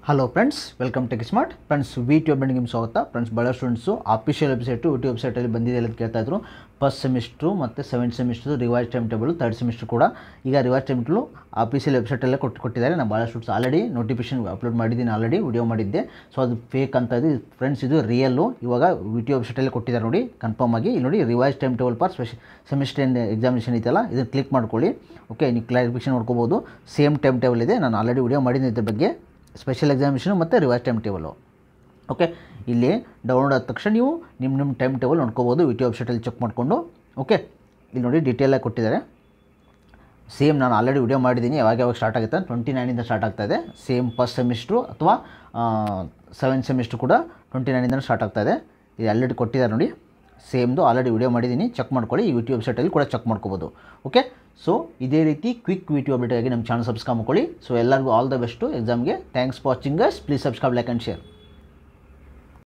Hello friends, welcome tech smart. Friends, video bending ಸ್ವಾಗತ. Friends, ಭಾಳ students official ವೆಬ್ಸೈಟಲ್ಲಿ ಬಂದಿದೆ ಅಂತ ಕೇಳ್ತಾ ಇದ್ರು. ಫಸ್ಟ್ ಸೆಮಿಸ್ಟ್ರು ಮತ್ತು seventh semester revise time table, third semester ಕೂಡ ಈಗ ರಿವೈಸ್ ಟೈಮ್ ಟೇಬಲ್ ಆಫಿಷಿಯಲ್ ವೆಬ್ಸೈಟಲ್ಲೇ ಕೊಟ್ಟಿದ್ದಾರೆ. ನಾನು ಭಾಳ ಸ್ಟೂಡೆಂಟ್ಸ್ ಆಲ್ರೆಡಿ ನೋಟಿಫಿಕೇಶನ್ ಅಪ್ಲೋಡ್ ಮಾಡಿದ್ದೀನಿ, ಆಲ್ರೆಡಿ ವಿಡಿಯೋ ಮಾಡಿದ್ದೆ. ಸೊ ಅದು ಫೇಕ್ ಅಂತ ಇದೆ ಫ್ರೆಂಡ್ಸ್, ಇದು ರಿಯಲ್ಲು. ಇವಾಗ ವಿಟಿಯೋ ವೆಬ್ಸೈಟಲ್ಲೇ ಕೊಟ್ಟಿದ್ದಾರೆ ನೋಡಿ, ಕನ್ಫರ್ಮ್ ಆಗಿ. ಇಲ್ಲಿ ನೋಡಿ, revise time table for semester examination ಇದೆಯಲ್ಲ, ಇದನ್ನು ಕ್ಲಿಕ್ ಮಾಡ್ಕೊಳ್ಳಿ. ಓಕೆ, ನೀವು ಕ್ಲಾರಿಫಿಕೇಷನ್ ನೋಡ್ಕೋಬೋದು. ಸೇಮ್ ಟೈಮ್ ಟೇಬಲ್ ಇದೆ, ನಾನು ಆಲ್ರೆಡಿ ವಿಡಿಯೋ ಮಾಡಿದ್ದೀನಿ ಇದ್ರ ಬಗ್ಗೆ, ಸ್ಪೆಷಲ್ ಎಕ್ಸಾಮಿನೇಷನು ಮತ್ತು ರಿವೈಸ್ ಟೈಮ್ ಟೇಬಲು. ಓಕೆ, ಇಲ್ಲಿ ಡೌನ್ಲೋಡ್ ಆದ ತಕ್ಷಣ ನೀವು ನಿಮ್ಮ ಟೈಮ್ ಟೇಬಲ್ ನೋಡ್ಕೋಬೋದು ವಿಟಿಯೋ ವೆಬ್ಸೈಟಲ್ಲಿ ಚೆಕ್ ಮಾಡಿಕೊಂಡು. ಓಕೆ, ಇಲ್ಲಿ ನೋಡಿ ಡೀಟೇಲಾಗಿ ಕೊಟ್ಟಿದ್ದಾರೆ. ಸೇಮ್ ನಾನು ಆಲ್ರೆಡಿ ವಿಡಿಯೋ ಮಾಡಿದ್ದೀನಿ, ಯಾವಾಗ ಸ್ಟಾರ್ಟ್ ಆಗುತ್ತೆ. 29 ಸ್ಟಾರ್ಟ್ ಆಗ್ತಾಯಿದೆ. ಸೇಮ್ ಫಸ್ಟ್ ಸೆಮಿಸ್ಟ್ರು ಅಥವಾ ಸೆವೆಂತ್ ಸೆಮಿಸ್ಟ್ರು ಕೂಡ 29 ಸ್ಟಾರ್ಟ್ ಆಗ್ತಾಯಿದೆ. ಇದು ಆಲ್ರೆಡಿ ಕೊಟ್ಟಿದ್ದಾರೆ ನೋಡಿ, ಸೇಮ್ದು ಆಲ್ರೆಡಿ ವಿಡಿಯೋ ಮಾಡಿದ್ದೀನಿ, ಚೆಕ್ ಮಾಡ್ಕೊಳ್ಳಿ. ಈ ವಿಟಿಯೋ ವೆಬ್ಸೈಟಲ್ಲಿ ಕೂಡ ಚೆಕ್ ಮಾಡ್ಕೋಬೋದು. ಓಕೆ, ಸೊ ಇದೇ ರೀತಿ ಕ್ವಿಕ್ ವಿಡಿಯೋ ಅಪ್ಡೇಟಾಗಿ ನಮ್ಮ ಚಾನಲ್ ಸಬ್ಸ್ಕ್ರೈಬ್ ಮಾಡ್ಕೊಳ್ಳಿ. ಸೊ ಎಲ್ಲರಿಗೂ ಆಲ್ ದ ಬೆಸ್ಟು ಎಕ್ಸಾಮ್ಗೆ. Thanks for watching guys. Please subscribe, like and share.